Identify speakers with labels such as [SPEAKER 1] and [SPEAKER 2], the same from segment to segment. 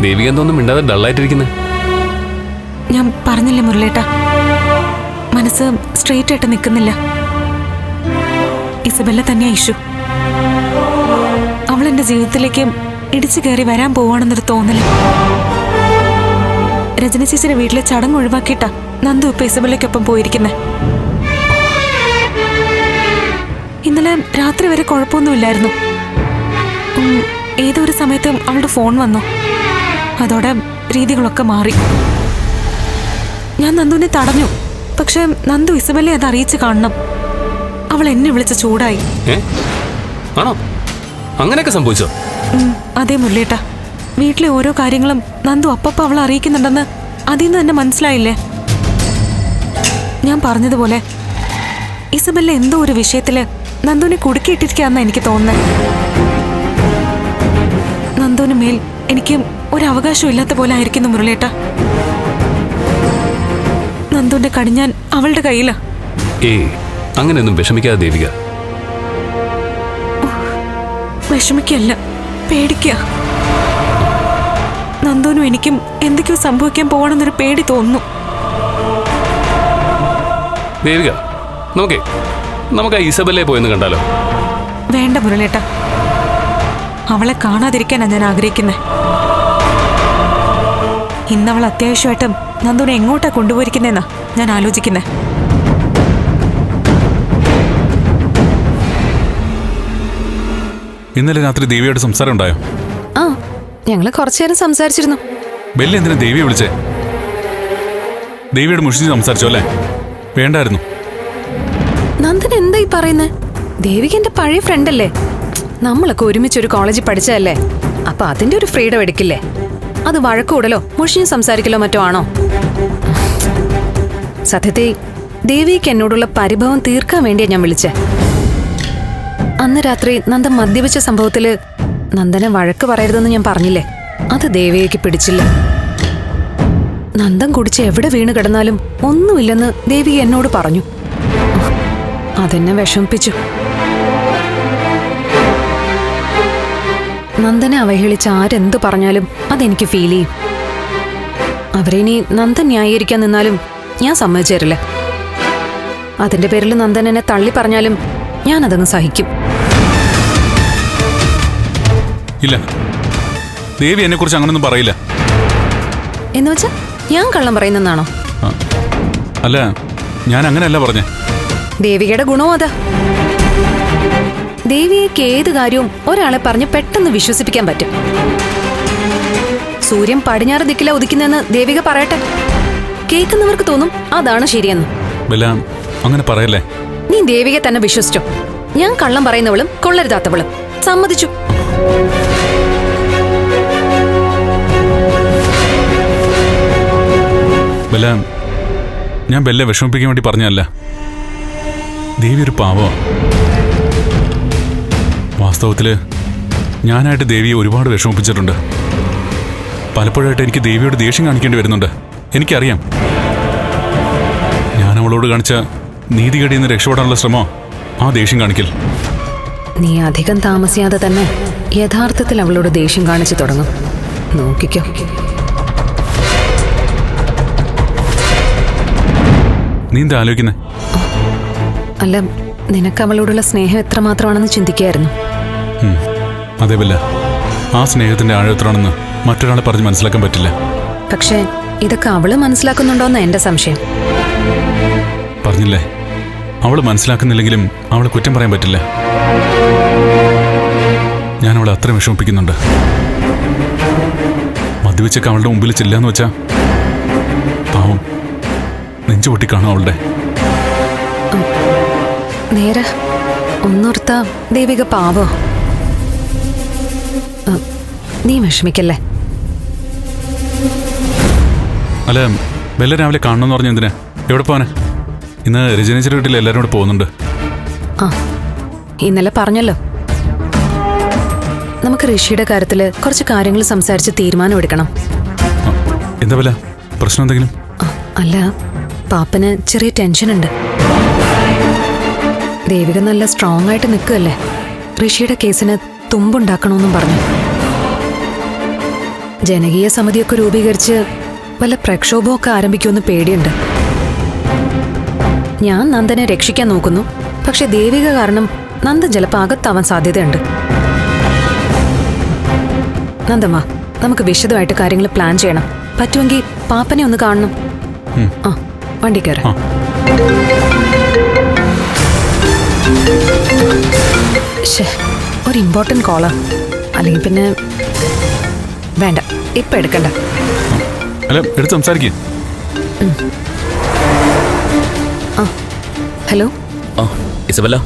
[SPEAKER 1] ദേവിക എന്തോന്നും മിണ്ടാതെ ഡള്ളായിട്ടിരിക്കുന്നത്?
[SPEAKER 2] ഞാൻ പറഞ്ഞില്ലേ മുരളേട്ടാ, മനസ്സ് സ്ട്രെയിറ്റ് ആയിട്ട് നിൽക്കുന്നില്ല. ഇസബെല്ല തന്നെയാ ഇഷ്യൂ. അവൾ എന്റെ ജീവിതത്തിലേക്ക് ഇടിച്ചു കയറി വരാൻ പോവാണെന്നൊരു തോന്നല്. രജനി ചേച്ചിയുടെ വീട്ടിലെ ചടങ്ങ് ഒഴിവാക്കിയിട്ടാ നന്ദു ഇപ്പൊ ഇസബെല്ലയ്ക്കൊപ്പം പോയിരിക്കുന്നെ. ഇന്നലെ രാത്രി വരെ കുഴപ്പമൊന്നുമില്ലായിരുന്നു. ഏതോ ഒരു സമയത്ത് അവളുടെ ഫോൺ വന്നു. അതോടെ രീതികളൊക്കെ മാറി. ഞാൻ നന്ദുവിനെ തടഞ്ഞു. പക്ഷെ നന്ദു ഇസബെല്ലെ അത് അറിയിച്ച് കാണണം. അവൾ എന്നെ വിളിച്ച് ചൂടായി.
[SPEAKER 1] ആണോ? അങ്ങനെയൊക്കെ സംഭവിച്ചോ?
[SPEAKER 2] അതേ മുരളേട്ടാ, വീട്ടിലെ ഓരോ കാര്യങ്ങളും നന്ദു അപ്പപ്പ അവളെ അറിയിക്കുന്നുണ്ടെന്ന് അതിൽ നിന്ന് തന്നെ മനസ്സിലായില്ലേ? ഞാൻ പറഞ്ഞതുപോലെ ഇസബെല്ല എന്തോ ഒരു വിഷയത്തില് നന്ദുവിനെ കുടുക്കിയിട്ടിരിക്കാന്നാ എനിക്ക് തോന്നുന്നത്. നന്ദുവിന് മേൽ എനിക്ക് ഒരവകാശം ഇല്ലാത്ത പോലെ ആയിരിക്കുന്നു മുരളേട്ടാ. നന്ദുവിന്റെ കടിഞ്ഞാൻ അവളുടെ കയ്യിലാ.
[SPEAKER 1] അങ്ങനെയൊന്നും വിഷമിക്കാതെ ദേവിക.
[SPEAKER 2] വിഷമിക്കല്ല, പേടിക്കുക. നന്ദുവിനും എനിക്കും എന്തൊക്കെയോ സംഭവിക്കാൻ പോകണമെന്നൊരു പേടി തോന്നുന്നു.
[SPEAKER 1] ദേവിക, നമുക്ക് ആ ഇസബെല്ലെ പോയെന്ന് കണ്ടാലോ?
[SPEAKER 2] വേണ്ട മുരളേട്ടാ, അവളെ കാണാതിരിക്കാനാ ഞാൻ ആഗ്രഹിക്കുന്നത്. ഇന്നവൾ അത്യാവശ്യമായിട്ടും നന്ദുവിനെ എങ്ങോട്ടാ കൊണ്ടുപോയിരിക്കുന്നതെന്നാ ഞാൻ ആലോചിക്കുന്നത്.
[SPEAKER 3] ഇന്നലെ രാത്രി ദേവിയോട് സംസാരം ഉണ്ടായോ?
[SPEAKER 4] ആ, ഞങ്ങള് കുറച്ചുനേരം സംസാരിച്ചിരുന്നു.
[SPEAKER 3] ബെല്ല എന്തിനാ ദേവിയെ വിളിച്ചേ? ദേവിയോട് മുഷിച്ച് സംസാരിച്ചോ അല്ലേ? വേണ്ടായിരുന്നു.
[SPEAKER 4] നന്ദൻ എന്തായി പറയുന്നേ? ദേവിക എന്റെ പഴയ ഫ്രണ്ടല്ലേ? നമ്മളൊക്കെ ഒരുമിച്ച് ഒരു കോളേജിൽ പഠിച്ചതല്ലേ? അപ്പൊ അതിന്റെ ഒരു ഫ്രീഡം എടുക്കില്ലേ? അത് വഴക്കൂടലോ മുഷിഞ്ഞ് സംസാരിക്കലോ മറ്റോ ആണോ? സത്യത്തെ ദേവിക്ക് എന്നോടുള്ള പരിഭവം തീർക്കാൻ വേണ്ടിയാ ഞാൻ വിളിച്ചേ. അന്ന് രാത്രി നന്ദൻ മദ്യപിച്ച സംഭവത്തില് നന്ദനെ വഴക്ക് പറയരുതെന്ന് ഞാൻ പറഞ്ഞില്ലേ? അത് ദേവികയ്ക്ക് പിടിച്ചില്ല. നന്ദൻ കുടിച്ച് എവിടെ വീണ് കിടന്നാലും ഒന്നുമില്ലെന്ന് ദേവിക എന്നോട് പറഞ്ഞു. അതെന്നെ വിഷമിപ്പിച്ചു. നന്ദനെ അവഹേളിച്ച് ആരെന്ത് പറഞ്ഞാലും അതെനിക്ക് ഫീൽ ചെയ്യും. അവരിനി നന്ദൻ ന്യായീകരിക്കാൻ നിന്നാലും ഞാൻ സമ്മതിച്ചു തരില്ല. അതിന്റെ പേരിൽ നന്ദൻ എന്നെ തള്ളി പറഞ്ഞാലും ഞാനതങ്ങ് സഹിക്കും.
[SPEAKER 3] ഇല്ല, ദേവി എന്നെ കുറിച്ച് അങ്ങനൊന്നും പറയില്ല.
[SPEAKER 4] എന്നുവെച്ചാ ഞാൻ കള്ളം പറയുന്നെന്നാണോ?
[SPEAKER 3] അല്ല, ഞാൻ അങ്ങനെയല്ല പറഞ്ഞേ.
[SPEAKER 4] ദേവികയുടെ ഗുണവും അതാ. ദേവിയേക്ക് ഏത് കാര്യവും ഒരാളെ പറഞ്ഞ് പെട്ടെന്ന് വിശ്വസിപ്പിക്കാൻ പറ്റും. സൂര്യൻ പടിഞ്ഞാറ് ദിക്കില ഉദിക്കുന്നെന്ന് ദേവിക പറയട്ടെ, കേൾക്കുന്നവർക്ക് തോന്നും അതാണ് ശരിയെന്ന്.
[SPEAKER 3] അങ്ങനെ പറയല്ലേ.
[SPEAKER 4] നീ ദേവിക തന്നെ വിശ്വസിച്ചോ? ഞാൻ കള്ളം പറയുന്നവളും കൊള്ളരുതാത്തവളും സമ്മതിച്ചു.
[SPEAKER 3] ഞാൻ ബെല്ലെ വിഷമിപ്പിക്കാൻ വേണ്ടി പറഞ്ഞല്ല. ദേവി ഒരു പാവോ. വാസ്തവത്തില് ഞാനായിട്ട് ദേവിയെ ഒരുപാട് വിഷമിപ്പിച്ചിട്ടുണ്ട്. പലപ്പോഴായിട്ട് എനിക്ക് ദേവിയോട് ദേഷ്യം കാണിക്കേണ്ടി വരുന്നുണ്ട്. എനിക്കറിയാം. ഞാൻ അവളോട് കാണിച്ച നീതികേടിൽ നിന്ന് രക്ഷപ്പെടാനുള്ള ശ്രമം ആ ദേഷ്യം കാണിക്കൽ.
[SPEAKER 4] നീ അധികം താമസിയാതെ തന്നെ യഥാർത്ഥത്തിൽ അവളോട് ദേഷ്യം കാണിച്ചു തുടങ്ങും. നോക്കിക്കോ.
[SPEAKER 3] നീ എന്താ ആലോചിക്കുന്നേ?
[SPEAKER 4] അല്ല, നിനക്ക് അവളോടുള്ള സ്നേഹം എത്രമാത്രമാണെന്ന് ചിന്തിക്കുകയായിരുന്നു.
[SPEAKER 3] അതെ ബെല്ല, ആ സ്നേഹത്തിന്റെ ആഴം എത്രയാണെന്ന് മറ്റൊരാളെ പറഞ്ഞ് മനസ്സിലാക്കാൻ പറ്റില്ല.
[SPEAKER 4] പക്ഷേ ഇതൊക്കെ അവള് മനസ്സിലാക്കുന്നുണ്ടോന്ന് എന്റെ സംശയം.
[SPEAKER 3] പറഞ്ഞില്ലേ, അവള് മനസ്സിലാക്കുന്നില്ലെങ്കിലും അവളെ കുറ്റം പറയാൻ പറ്റില്ല. ഞാൻ അവളെ അത്രയും വിഷമിപ്പിക്കുന്നുണ്ട്. മദ്യവെച്ചൊക്കെ അവളുടെ മുമ്പിൽ ചെല്ലാന്ന് വെച്ചാ പാവം നെഞ്ചു പൊട്ടി കാണും അവളുടെ.
[SPEAKER 4] നേരെ ഒന്നോർത്ത ദേവിക പാവോ. നീ വിഷമിക്കല്ലേ.
[SPEAKER 3] അല്ല, ബെല്ല രാവിലെ കാണണമെന്ന് പറഞ്ഞ എന്തിനാ? എവിടെ പോവാനാ? ഇന്ന് രജനീച്ചയുടെ വീട്ടിൽ എല്ലാവരും കൂടെ പോകുന്നുണ്ട്.
[SPEAKER 4] ആ, ഇന്നലെ പറഞ്ഞല്ലോ. നമുക്ക് ഋഷിയുടെ കാര്യത്തില് കുറച്ച് കാര്യങ്ങൾ സംസാരിച്ച് തീരുമാനം എടുക്കണം.
[SPEAKER 3] എന്താ ബെല്ല, പ്രശ്നം എന്തെങ്കിലും?
[SPEAKER 4] അല്ല, പാപ്പന് ചെറിയ ടെൻഷനുണ്ട്. ദേവിക നല്ല സ്ട്രോങ് ആയിട്ട് നിൽക്കുകയല്ലേ. ഋഷിയുടെ കേസിന് തുമ്പുണ്ടാക്കണമെന്നും പറഞ്ഞു. ജനകീയ സമിതിയൊക്കെ രൂപീകരിച്ച് വല്ല പ്രക്ഷോഭമൊക്കെ ആരംഭിക്കുമെന്ന് പേടിയുണ്ട്. ഞാൻ നന്ദനെ രക്ഷിക്കാൻ നോക്കുന്നു, പക്ഷെ ദേവിക കാരണം നന്ദൻ ചിലപ്പോൾ അകത്താവാൻ സാധ്യതയുണ്ട്. നന്ദമ്മ, നമുക്ക് വിശദമായിട്ട് കാര്യങ്ങൾ പ്ലാൻ ചെയ്യണം. പറ്റുമെങ്കിൽ പാപ്പനെ ഒന്ന് കാണണം. ആ, വണ്ടി കയറാം. ഒരു ഇമ്പോർട്ടന്റ് കോളാ, അല്ലെങ്കിൽ പിന്നെ വേണ്ട, ഇപ്പൊ എടുക്കണ്ട.
[SPEAKER 3] അല്ല, എടുത്ത് സംസാരിക്കേ.
[SPEAKER 4] ആ, ഹലോ.
[SPEAKER 5] ആ, ഇസബല്ല,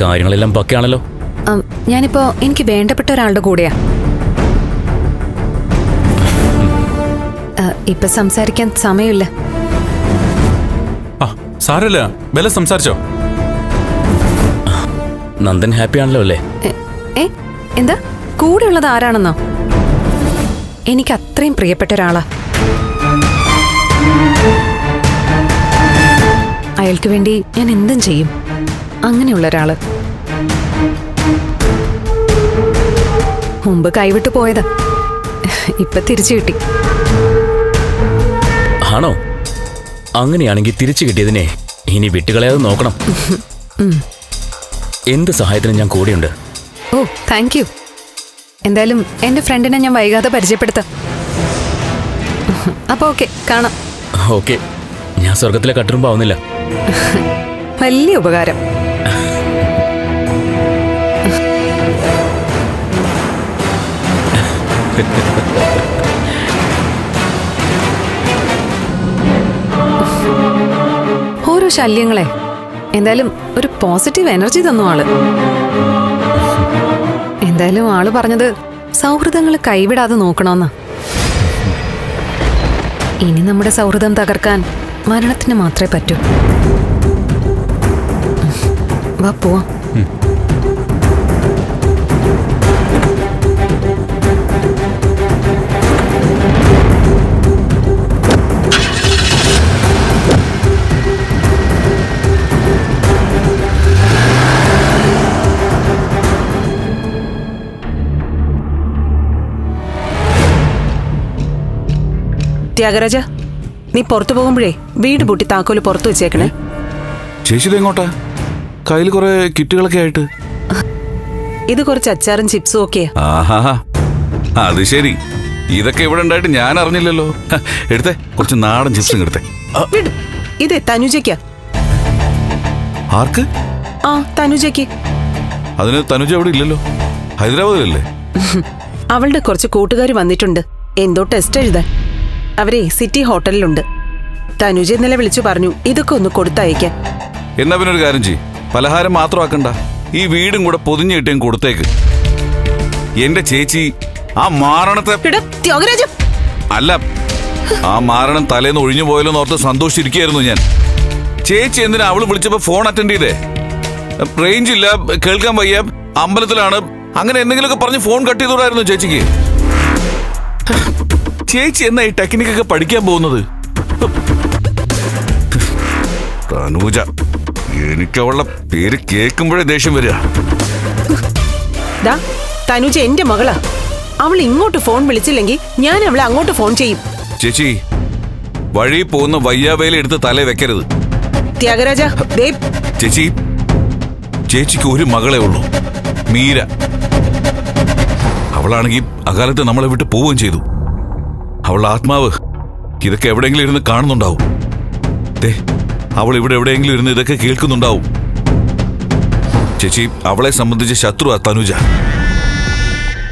[SPEAKER 5] കാര്യങ്ങളെല്ലാം പക്കയാണല്ലോ.
[SPEAKER 4] ഞാനിപ്പോ എനിക്ക് വേണ്ടപ്പെട്ട ഒരാളുടെ കൂടെയാ. ഇപ്പൊ സംസാരിക്കാൻ സമയമില്ല.
[SPEAKER 3] ആ, സാരല്ല, ബല സംസാരിച്ചോ.
[SPEAKER 5] നന്ദൻ ഹാപ്പി ആണല്ലോ അല്ലേ?
[SPEAKER 4] എന്താ കൂടെയുള്ളത് ആരാണെന്നോ? എനിക്ക് അത്രയും പ്രിയപ്പെട്ട ഒരാളാ. അയാൾക്ക് വേണ്ടി ഞാൻ എന്തും ചെയ്യും. അങ്ങനെയുള്ള ഒരാള്. മുമ്പ് കൈവിട്ടു പോയതാ, ഇപ്പൊ തിരിച്ചു കിട്ടി.
[SPEAKER 5] ആണോ? അങ്ങനെയാണെങ്കിൽ തിരിച്ചു കിട്ടിയതിനെ ഇനി വിട്ടുകളയാതെ നോക്കണം. എന്ത് സഹായത്തിനും ഞാൻ കൂടെയുണ്ട്.
[SPEAKER 4] ഓ, താങ്ക് യു. എന്തായാലും എന്റെ ഫ്രണ്ടിനെ ഞാൻ വൈകാതെ പരിചയപ്പെടുത്താം. അപ്പൊ ഓക്കെ, കാണാം.
[SPEAKER 5] ഓക്കെ, ഞാൻ സ്വർഗത്തിലെ കട്ടുറുമ്പാവുന്നില്ല.
[SPEAKER 4] വലിയ ഉപകാരം. ഓരോ ശല്യങ്ങളെ എന്തായാലും ഒരു പോസിറ്റീവ് എനർജി തന്നു ആള്. എന്തായാലും ആള് പറഞ്ഞത് സൗഹൃദങ്ങൾ കൈവിടാതെ നോക്കണമെന്നാ. ഇനി നമ്മുടെ സൗഹൃദം തകർക്കാൻ മരണത്തിന് മാത്രമേ പറ്റൂ. വാ പോവാം.
[SPEAKER 2] ത്യാഗരാജ, നീ പുറത്തു പോകുമ്പോഴേ വീട് പൂട്ടി താക്കോല് പുറത്തു വെച്ചേക്കണേ.
[SPEAKER 3] ചേച്ചി എങ്ങോട്ടാ? കയ്യിൽ കുറെ കിറ്റുകളൊക്കെ ആയിട്ട്.
[SPEAKER 2] ഇത് കുറച്ച് അച്ചാറും ചിപ്സും ഒക്കെയാ.
[SPEAKER 3] ആഹാ, അത് ശരി. ഇതൊക്കെ ഇവിടെ ഉണ്ടായിട്ട് ഞാൻ അറിഞ്ഞില്ലല്ലോ. എടുത്തേ, കുറച്ച് നാടൻ ചിപ്സും എടുത്തേ.
[SPEAKER 2] വിട്, ഇതേ തനുജയ്ക്കാ.
[SPEAKER 3] ആർക്ക്?
[SPEAKER 2] ആ, തനുജയ്ക്ക്.
[SPEAKER 3] അതിന് തനുജ അവിടെ ഇല്ലല്ലോ, ഹൈദരാബാദിലല്ലേ?
[SPEAKER 2] അവളുടെ കുറച്ച് കൂട്ടുകാർ വന്നിട്ടുണ്ട്, എന്തോ ടെസ്റ്റ് എഴുതാൻ. അവരെ സിറ്റി ഹോട്ടലിലുണ്ട്. തനുജ ഇന്നലെ വിളിച്ചു പറഞ്ഞു ഇതൊക്കെ ഒന്ന് കൊടുത്തയക്കാൻ.
[SPEAKER 3] എന്നാ പിന്നെ ഒരു കാര്യം ചെയ്യ്, പലഹാരം മാത്രം ആക്കണ്ട, ഈ വീടും കൂടെ പൊതിഞ്ഞു കിട്ടിയും കൊടുത്തേക്ക്. എന്റെ ചേച്ചി ആ മാരണത്തെ അല്ല, ആ മാരണം തലേന്ന് ഒഴിഞ്ഞു പോയല്ലോ എന്നോർത്ത് സന്തോഷിച്ചിരിക്കുകയായിരുന്നു ഞാൻ. ചേച്ചി എന്തിനാ അവള് വിളിച്ചപ്പോ ഫോൺ അറ്റൻഡ് ചെയ്തേ? റേഞ്ച് ഇല്ല, കേൾക്കാൻ വയ്യ, അമ്പലത്തിലാണ്, അങ്ങനെ എന്തെങ്കിലുമൊക്കെ പറഞ്ഞ് ഫോൺ കട്ട് ചെയ്തോടായിരുന്നു ചേച്ചിക്ക്. ചേച്ചി എന്നാ ഈ ടെക്നിക്കൊക്കെ പഠിക്കാൻ പോകുന്നത്? തനൂജ, എനിക്ക് അവളുടെ പേര് കേൾക്കുമ്പോഴേ ദേഷ്യം വരിക.
[SPEAKER 2] തനുജ എന്റെ മകളാ. അവൾ ഇങ്ങോട്ട് ഫോൺ വിളിച്ചില്ലെങ്കിൽ ഞാൻ അവളെ അങ്ങോട്ട് ഫോൺ ചെയ്യും.
[SPEAKER 3] ചേച്ചി, വഴി പോകുന്ന വയ്യാവേല എടുത്ത് തലേ വെക്കരുത്.
[SPEAKER 2] ത്യാഗരാജ,
[SPEAKER 3] ചേച്ചി, ചേച്ചിക്ക് ഒരു മകളെ ഉള്ളൂ, മീര. അവളാണെങ്കിൽ അകാലത്ത് നമ്മളെ വിട്ട് പോവുകയും ചെയ്തു. അവളുടെ ആത്മാവ് ഇതൊക്കെ എവിടെയെങ്കിലും ഇരുന്ന് കാണുന്നുണ്ടാവും. അവൾ ഇവിടെ എവിടെയെങ്കിലും ഇരുന്ന് ഇതൊക്കെ കേൾക്കുന്നുണ്ടാവും. ചേച്ചി, അവളെ സംബന്ധിച്ച് ശത്രു ആ തനുജ.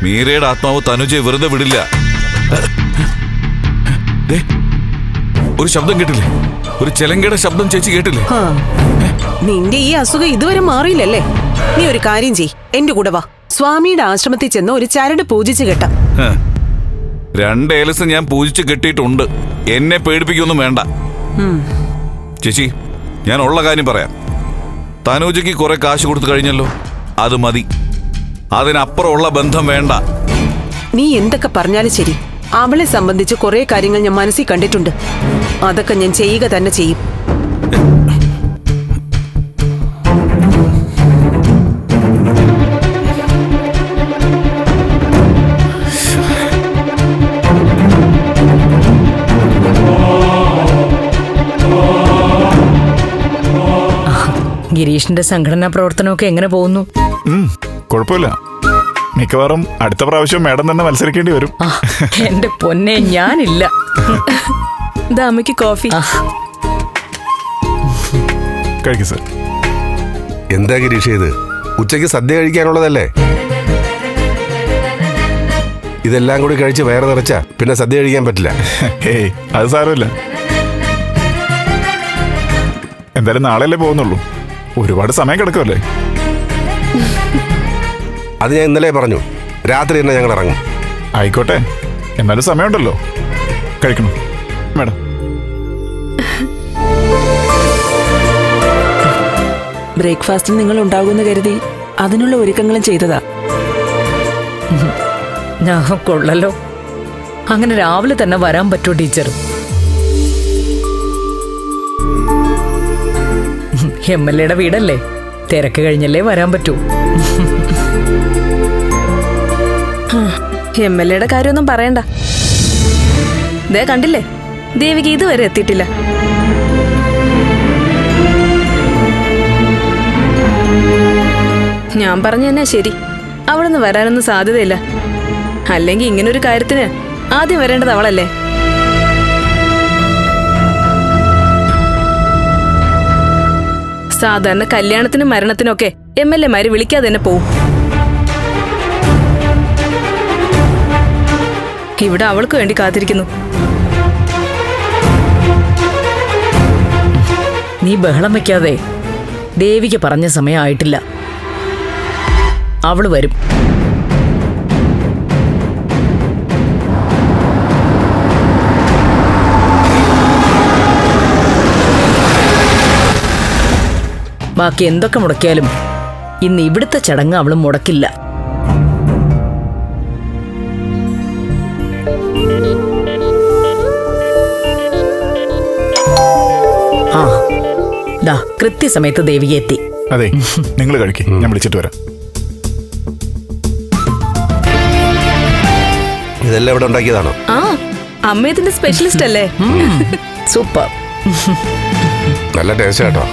[SPEAKER 3] മീരയുടെ ആത്മാവ് തനുജയെ വെറുതെ വിടില്ല. ഒരു ശബ്ദം കേട്ടില്ലേ? ഒരു ചെലങ്കയുടെ ശബ്ദം ചേച്ചി കേട്ടില്ലേ?
[SPEAKER 2] നിന്റെ ഈ അസുഖം ഇതുവരെ മാറിയില്ലല്ലേ? നീ ഒരു കാര്യം ചെയ്, എന്റെ കൂടെ വാ. സ്വാമിയുടെ ആശ്രമത്തിൽ ചെന്ന് ഒരു ചരട് പൂജിച്ച് കെട്ടാം.
[SPEAKER 3] 2 ഏലസ് ഞാൻ പൂജിച്ച് കെട്ടിയിട്ടുണ്ട്. എന്നെ പേടിപ്പിക്കൊന്നും വേണ്ട. ചേച്ചി, ഞാൻ ഉള്ള കാര്യം പറയാം. തനൂജയ്ക്ക് കുറെ കാശ് കൊടുത്തു കഴിഞ്ഞല്ലോ, അത് മതി. അതിനപ്പുറമുള്ള ബന്ധം വേണ്ട.
[SPEAKER 2] നീ എന്തൊക്കെ പറഞ്ഞാലും ശരി, അവളെ സംബന്ധിച്ച് കുറെ കാര്യങ്ങൾ ഞാൻ മനസ്സിൽ കണ്ടിട്ടുണ്ട്. അതൊക്കെ ഞാൻ ചെയ്യുക തന്നെ ചെയ്യും.
[SPEAKER 6] ഗിരീഷിന്റെ സംഘടനാ പ്രവർത്തനമൊക്കെ എങ്ങനെ പോകുന്നു?
[SPEAKER 7] കുഴപ്പമില്ല. മിക്കവാറും അടുത്ത പ്രാവശ്യം മേഡം തന്നെ മത്സരിക്കേണ്ടി വരും.
[SPEAKER 6] ആ, എന്റെ പൊന്നെ, ഞാനില്ല.
[SPEAKER 2] അമ്മയ്ക്ക് കോഫി.
[SPEAKER 7] കഴിക്കും സർ.
[SPEAKER 8] എന്താ ഗിരീഷ് ഇത്? ഉച്ചയ്ക്ക് സദ്യ കഴിക്കാനുള്ളതല്ലേ? ഇതെല്ലാം കൂടി കഴിച്ച് വയറ് നിറച്ചാ പിന്നെ സദ്യ കഴിക്കാൻ പറ്റില്ല.
[SPEAKER 7] ഏയ്, അത് സാരമില്ല. എന്തായാലും നാളെയല്ലേ പോകുന്നുള്ളൂ. ഒരുപാട് സമയം കിടക്കുമല്ലേ?
[SPEAKER 8] അത് ഞാൻ ഇന്നലെ പറഞ്ഞു. രാത്രി തന്നെ ഞങ്ങൾ ഇറങ്ങും.
[SPEAKER 7] ആയിക്കോട്ടെ, എന്നാലും സമയമുണ്ടല്ലോ. കഴിക്കണം മേഡം.
[SPEAKER 9] ബ്രേക്ക്ഫാസ്റ്റിൽ നിങ്ങൾ ഉണ്ടാകുമെന്ന് കരുതി അതിനുള്ള ഒരുക്കങ്ങളും ചെയ്തതാ.
[SPEAKER 6] ഞാൻ കൊള്ളല്ലോ. അങ്ങനെ രാവിലെ തന്നെ വരാൻ പറ്റുമോ ടീച്ചർ? MLA യുടെ വീടല്ലേ, തിരക്ക് കഴിഞ്ഞല്ലേ വരാൻ പറ്റൂ.
[SPEAKER 2] MLA യുടെ കാര്യമൊന്നും പറയണ്ട. ദേ കണ്ടില്ലേ, ദേവിക്ക് ഇതുവരെ എത്തിയിട്ടില്ല. ഞാൻ പറഞ്ഞു തന്നെ ശരി, അവിടെ നിന്ന് വരാനൊന്നും സാധ്യതയില്ല. അല്ലെങ്കിൽ ഇങ്ങനൊരു കാര്യത്തിന് ആദ്യം വരേണ്ടത് അവളല്ലേ. സാധാരണ കല്യാണത്തിനും മരണത്തിനും ഒക്കെ MLA മാര് വിളിക്കാതെ തന്നെ പോവും. ഇവിടെ അവൾക്ക് വേണ്ടി കാത്തിരിക്കുന്നു.
[SPEAKER 6] നീ ബഹളം വെക്കാതെ. ദേവിക്ക് പറഞ്ഞ സമയമായിട്ടില്ല. അവള് വരും. ബാക്കി എന്തൊക്കെ മുടക്കിയാലും ഇന്ന് ഇവിടുത്തെ ചടങ്ങ് അവള് മുടക്കില്ല. ആ, ദാ കൃത്യസമയത്ത് ദേവിക എത്തി.
[SPEAKER 7] അതെ, നിങ്ങൾ കഴിക്കും, ഞാൻ വിളിച്ചിട്ട് വരാം.
[SPEAKER 8] ഇതെല്ലാം ഇവിടെ ഉണ്ടാക്കിയതാണോ?
[SPEAKER 2] ആ, അമ്മ ഇതിന്റെ സ്പെഷ്യലിസ്റ്റ് അല്ലേ?
[SPEAKER 6] സൂപ്പർ.
[SPEAKER 8] നല്ല ടേസ്റ്റ് കേട്ടോ.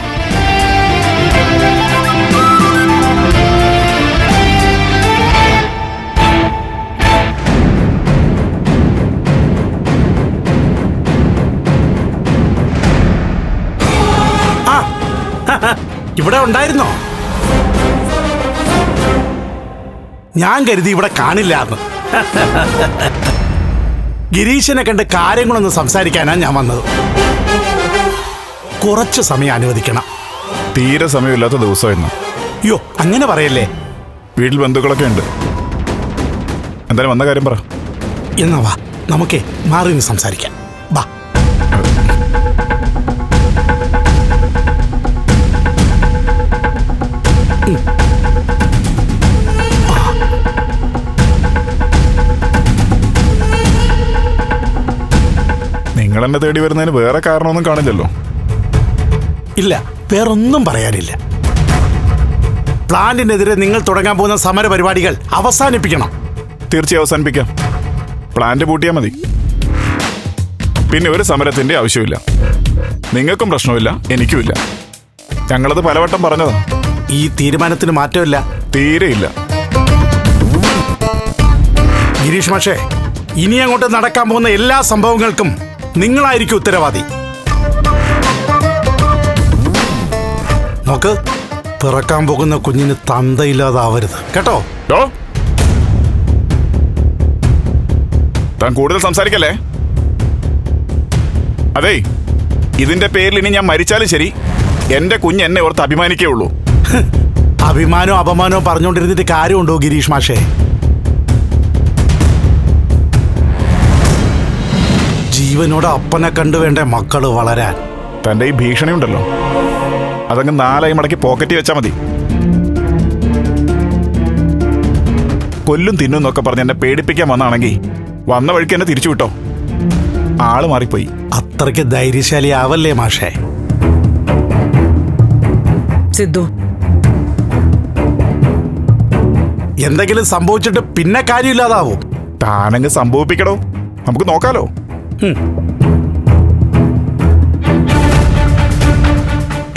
[SPEAKER 10] ഇവിടെ ഉണ്ടായിരുന്നോ? ഞാൻ കരുതി ഇവിടെ കാണില്ലാന്ന്. ഗിരീശനെ കണ്ട് കാര്യങ്ങളൊന്ന് സംസാരിക്കാനാണ് ഞാൻ വന്നത്. കുറച്ച് സമയം അനുവദിക്കണം.
[SPEAKER 7] തീരെ സമയമില്ലാത്ത ദിവസമായിരുന്നു.
[SPEAKER 10] അയ്യോ, അങ്ങനെ പറയല്ലേ.
[SPEAKER 7] വീട്ടിൽ ബന്ധുക്കളൊക്കെ ഉണ്ട്. എന്തായാലും വന്ന കാര്യം പറ.
[SPEAKER 10] എന്നാ വാ, നമുക്കേ മാറി നിന്ന് സംസാരിക്കാം. വാ.
[SPEAKER 7] നിങ്ങൾ എന്നെ തേടി വരുന്നതിന് വേറെ കാരണമൊന്നും കാണില്ലല്ലോ?
[SPEAKER 10] ഇല്ല, വേറൊന്നും പറയാനില്ല. പ്ലാന്റിനെതിരെ നിങ്ങൾ തുടങ്ങാൻ പോകുന്ന സമര പരിപാടികൾ അവസാനിപ്പിക്കണം.
[SPEAKER 7] തീർച്ചയായും അവസാനിപ്പിക്കാം. പ്ലാന്റ് പൂട്ടിയാൽ മതി. പിന്നെ ഒരു സമരത്തിന്റെ ആവശ്യമില്ല. നിങ്ങൾക്കും പ്രശ്നമില്ല, എനിക്കുമില്ല. ഞങ്ങളത് പലവട്ടം പറഞ്ഞതാ.
[SPEAKER 10] ഈ തീരുമാനത്തിന് മാറ്റമില്ല.
[SPEAKER 7] തീരെയില്ല.
[SPEAKER 10] ഗിരീഷ് മാഷേ, ഇനി അങ്ങോട്ട് നടക്കാൻ പോകുന്ന എല്ലാ സംഭവങ്ങൾക്കും നിങ്ങളായിരിക്കും ഉത്തരവാദി. നോക്ക്, പിറക്കാൻ പോകുന്ന കുഞ്ഞിന് തന്തയില്ലാതാവരുത് കേട്ടോ.
[SPEAKER 7] താൻ കൂടുതൽ സംസാരിക്കല്ലേ? അതെ, ഇതിന്റെ പേരിൽ ഇനി ഞാൻ മരിച്ചാലും ശരി, എന്റെ കുഞ്ഞ് എന്നെ ഓർത്ത് അഭിമാനിക്കേ ഉള്ളൂ.
[SPEAKER 10] അഭിമാനവും അപമാനവും പറഞ്ഞുകൊണ്ടിരുന്നിട്ട് കാര്യമുണ്ടോ ഗിരീഷ് മാഷേ? ജീവനോട് അപ്പനെ കണ്ടു വേണ്ടേ മക്കള് വളരാൻ.
[SPEAKER 7] തന്റെ ഈ ഭീഷണി ഉണ്ടല്ലോ, അതങ്ങ് 4 മടക്കി പോക്കറ്റിൽ വെച്ചാൽ മതി. കൊല്ലും തിന്നും എന്നൊക്കെ പറഞ്ഞ് എന്നെ പേടിപ്പിക്കാൻ വന്നാണെങ്കിൽ വന്ന വഴിക്ക് എന്നെ തിരിച്ചു വിട്ടോ. ആള് മാറിപ്പോയി.
[SPEAKER 10] അത്രയ്ക്ക് ധൈര്യശാലി ആവല്ലേ മാഷേ?
[SPEAKER 6] സിദ്ധു,
[SPEAKER 10] എന്തെങ്കിലും സംഭവിച്ചിട്ട് പിന്നെ കാര്യമില്ലാതാവും.
[SPEAKER 7] താനങ്ങ് സംഭവിപ്പിക്കടോ, നമുക്ക് നോക്കാലോ.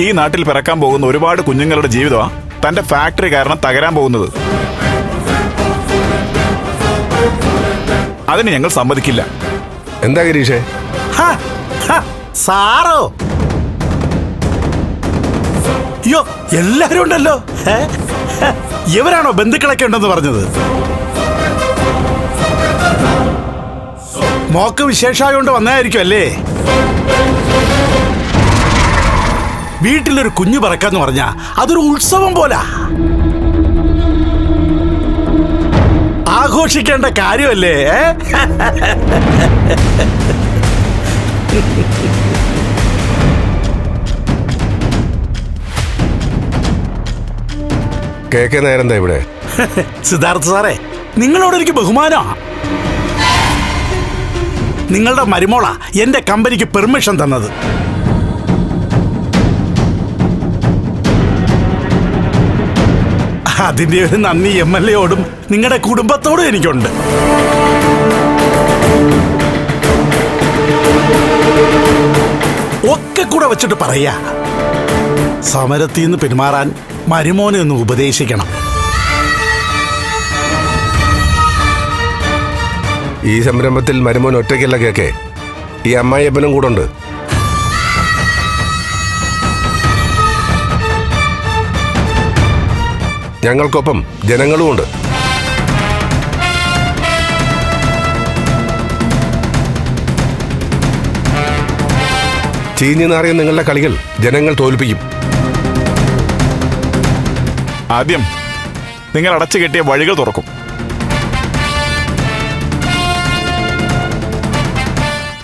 [SPEAKER 7] ഈ നാട്ടിൽ പിറക്കാൻ പോകുന്ന ഒരുപാട് കുഞ്ഞുങ്ങളുടെ ജീവിതമാണ് തന്റെ ഫാക്ടറി കാരണം തകരാൻ പോകുന്നത്. അതിന് ഞങ്ങൾ സമ്മതിക്കില്ല.
[SPEAKER 8] എന്താ ഗിരീഷേ?
[SPEAKER 10] സാറോ? അയ്യോ, എല്ലാരും ഉണ്ടല്ലോ. ഇവരാണോ ബന്ധുക്കളൊക്കെ ഉണ്ടെന്ന് പറഞ്ഞത്? മോക്ക് വിശേഷമായോണ്ട് വന്നായിരിക്കും അല്ലേ? വീട്ടിലൊരു കുഞ്ഞു പറക്കാന്ന് പറഞ്ഞാ അതൊരു ഉത്സവം പോലാ, ആഘോഷിക്കേണ്ട കാര്യമല്ലേ?
[SPEAKER 8] കേക്ക് നേരെന്താ ഇവിടെ?
[SPEAKER 10] സിദ്ധാർത്ഥ സാറേ, നിങ്ങളോട് എനിക്ക് ബഹുമാനാ. നിങ്ങളുടെ മരുമോളാ എന്റെ കമ്പനിക്ക് പെർമിഷൻ തന്നത്. അതിന്റെ ഒരു നന്ദി MLA ഓടും നിങ്ങളുടെ കുടുംബത്തോടും എനിക്കുണ്ട്. ഒക്കെ കൂടെ വെച്ചിട്ട് പറയാ, സമരത്തിൽ നിന്ന് പെരുമാറാൻ മരുമോനെ ഒന്ന് ഉപദേശിക്കണം.
[SPEAKER 8] ഈ സംരംഭത്തിൽ മരുമോൻ ഒറ്റയ്ക്കല്ല കേക്കെ, ഈ അമ്മായിയപ്പനും കൂടെ ഉണ്ട്. ഞങ്ങൾക്കൊപ്പം ജനങ്ങളും ഉണ്ട്. ചീഞ്ഞു നാറിയ നിങ്ങളുടെ കളികൾ ജനങ്ങൾ തോൽപ്പിക്കും.
[SPEAKER 7] ആദ്യം നിങ്ങൾ അടച്ചു കെട്ടിയ വഴികൾ തുറക്കും.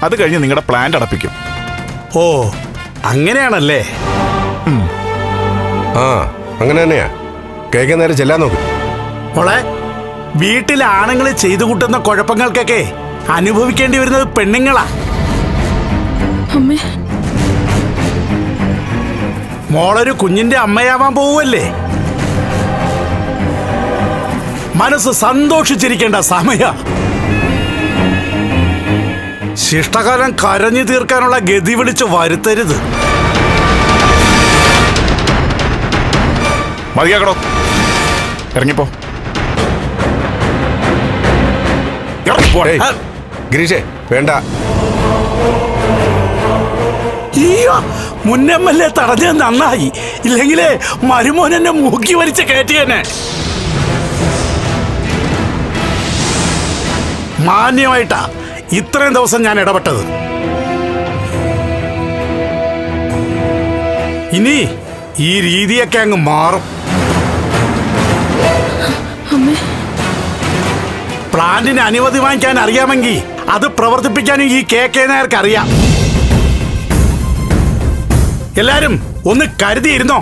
[SPEAKER 7] അത് കഴിഞ്ഞ് നിങ്ങളുടെ പ്ലാന്റ് അടപ്പിക്കും.
[SPEAKER 10] ഓ, അങ്ങനെയാണല്ലേ?
[SPEAKER 8] ആ, അങ്ങനെ തന്നെയാ. കേക്ക് നേരെ ചെല്ലാൻ നോക്കും.
[SPEAKER 10] മോളെ, വീട്ടിലെ ആണുങ്ങൾ ചെയ്തു കൂട്ടുന്ന കുഴപ്പങ്ങൾക്കൊക്കെ അനുഭവിക്കേണ്ടി വരുന്നത് പെണ്ണുങ്ങളാ. മോളൊരു കുഞ്ഞിന്റെ അമ്മയാവാൻ പോവല്ലേ? മനസ്സ് സന്തോഷിച്ചിരിക്കേണ്ട സമയ. ശിഷ്ടകാലം കരഞ്ഞു തീർക്കാനുള്ള ഗതി വിളിച്ച് വരുത്തരുത്.
[SPEAKER 7] മതിയാക്കടോ, ഇറങ്ങിപ്പോ.
[SPEAKER 8] ഗിരീഷേ, വേണ്ട.
[SPEAKER 10] മുൻ MLA തടഞ്ഞത് നന്നായി, ഇല്ലെങ്കിലേ മരുമോൻ എന്നെ മൂക്കി വലിച്ച് കയറ്റിയെന്നെ. മാന്യമായിട്ടാ ഇത്രയും ദിവസം ഞാൻ ഇടപെട്ടത്. ഇനി ഈ രീതിയൊക്കെ അങ്ങ് മാറും. പ്ലാന്റിന് അനുമതി വാങ്ങിക്കാൻ അറിയാമെങ്കിൽ അത് പ്രവർത്തിപ്പിക്കാനും ഈ KK നായർക്ക് അറിയാം. എല്ലാരും ഒന്ന് കരുതിയിരുന്നോ?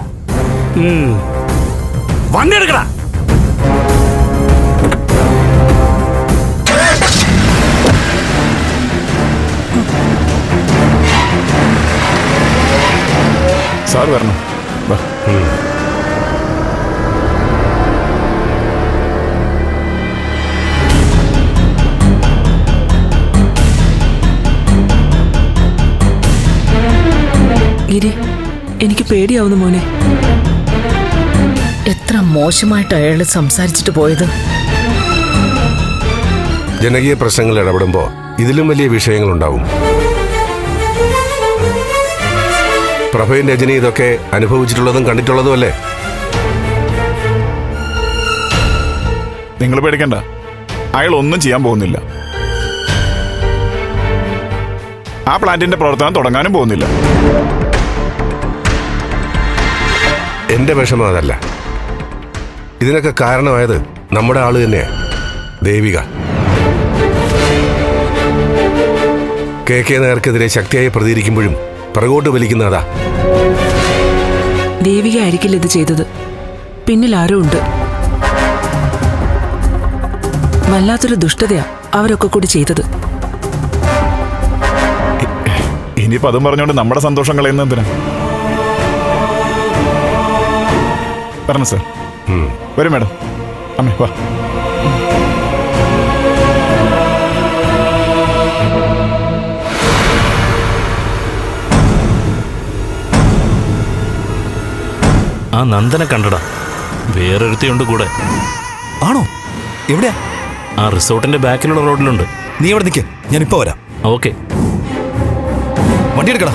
[SPEAKER 10] വണ്ടി എടുക്കടാ.
[SPEAKER 7] സാർ വരണം.
[SPEAKER 9] ഗിരി, എനിക്ക് പേടിയാവുന്നു മോനെ.
[SPEAKER 6] എത്ര മോശമായിട്ട് അയാൾ സംസാരിച്ചിട്ട് പോയത്.
[SPEAKER 8] ജനകീയ പ്രശ്നങ്ങൾ ഇടപെടുമ്പോൾ ഇതിലും വലിയ വിഷയങ്ങളുണ്ടാവും. പ്രഭയും രജനി ഇതൊക്കെ അനുഭവിച്ചിട്ടുള്ളതും കണ്ടിട്ടുള്ളതും അല്ലേ?
[SPEAKER 7] നിങ്ങൾ പേടിക്കണ്ട, അയാൾ ഒന്നും ചെയ്യാൻ പോകുന്നില്ല. ആ പ്ലാന്റിന്റെ പ്രവർത്തനം തുടങ്ങാനും പോകുന്നില്ല.
[SPEAKER 8] എന്റെ വിഷമം അതല്ല. ഇതിനൊക്കെ കാരണമായത് നമ്മുടെ ആള് തന്നെയാ, ദേവിക. KK നായർക്കെതിരെ ശക്തിയായി പ്രതികരിക്കുമ്പോഴും പിറകോട്ട് വലിക്കുന്ന അതാ.
[SPEAKER 9] ദേവിക ആയിരിക്കില്ല ഇത് ചെയ്തത്, പിന്നിൽ ആരോ ഉണ്ട്. വല്ലാത്തൊരു ദുഷ്ടതയാ അവരൊക്കെ കൂടി ചെയ്തത്.
[SPEAKER 7] ഇനിയിപ്പോ അതും പറഞ്ഞോണ്ട് നമ്മുടെ സന്തോഷം കളയുന്ന എന്തിനാ? പറഞ്ഞു സാർ. വരും മേഡം. അമ്മേ വാ.
[SPEAKER 1] ആ നന്ദനെ കണ്ടടാ, വേറൊരുത്തിയുണ്ട് കൂടെ.
[SPEAKER 11] ആണോ? എവിടെയാ?
[SPEAKER 1] ആ റിസോർട്ടിന്റെ ബാക്കിലുള്ള റോഡിലുണ്ട്.
[SPEAKER 11] നീ എവിടെ നിൽക്ക്, ഞാൻ ഇപ്പൊ വരാം.
[SPEAKER 1] ഓക്കെ.
[SPEAKER 11] വണ്ടി എടുക്കടാ.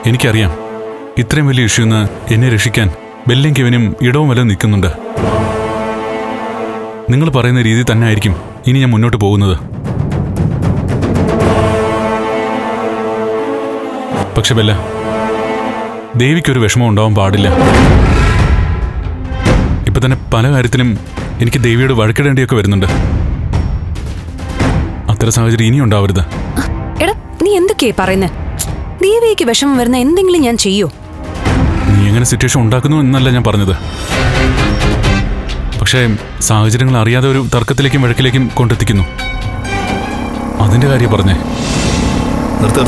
[SPEAKER 12] എനിക്കറിയാം, ഇത്രയും വലിയ ഇഷ്യൂന്ന് എന്നെ രക്ഷിക്കാൻ ബെല്ലും കെവിനും ഇടവും വല്ലതും നിൽക്കുന്നുണ്ട്. നിങ്ങൾ പറയുന്ന രീതി തന്നെ ആയിരിക്കും ഇനി ഞാൻ മുന്നോട്ട് പോകുന്നത്. പക്ഷെ ബെല്ല, ദേവിക്കൊരു വിഷമം ഉണ്ടാവാൻ പാടില്ല. ഇപ്പൊ തന്നെ പല കാര്യത്തിനും എനിക്ക് ദേവിയോട് വഴക്കിടേണ്ടിയൊക്കെ വരുന്നുണ്ട്. അത്തരം സാഹചര്യം ഇനി ഉണ്ടാവരുത്.
[SPEAKER 4] എടാ, നീ എന്തൊക്കെയാ പറയുന്നേ? ദേവിക്ക് വിഷമം വരുന്ന എന്തെങ്കിലും ഞാൻ ചെയ്യോ?
[SPEAKER 12] നീ എങ്ങനെ സിറ്റുവേഷൻ ഉണ്ടാക്കുന്നു എന്നല്ല ഞാൻ പറഞ്ഞത്. പക്ഷേ സാഹചര്യങ്ങൾ അറിയാതെ ഒരു തർക്കത്തിലേക്കും വഴക്കിലേക്കും കൊണ്ടെത്തിക്കുന്നു. അതിന്റെ കാര്യം പറഞ്ഞേ.
[SPEAKER 11] നിർത്ത്.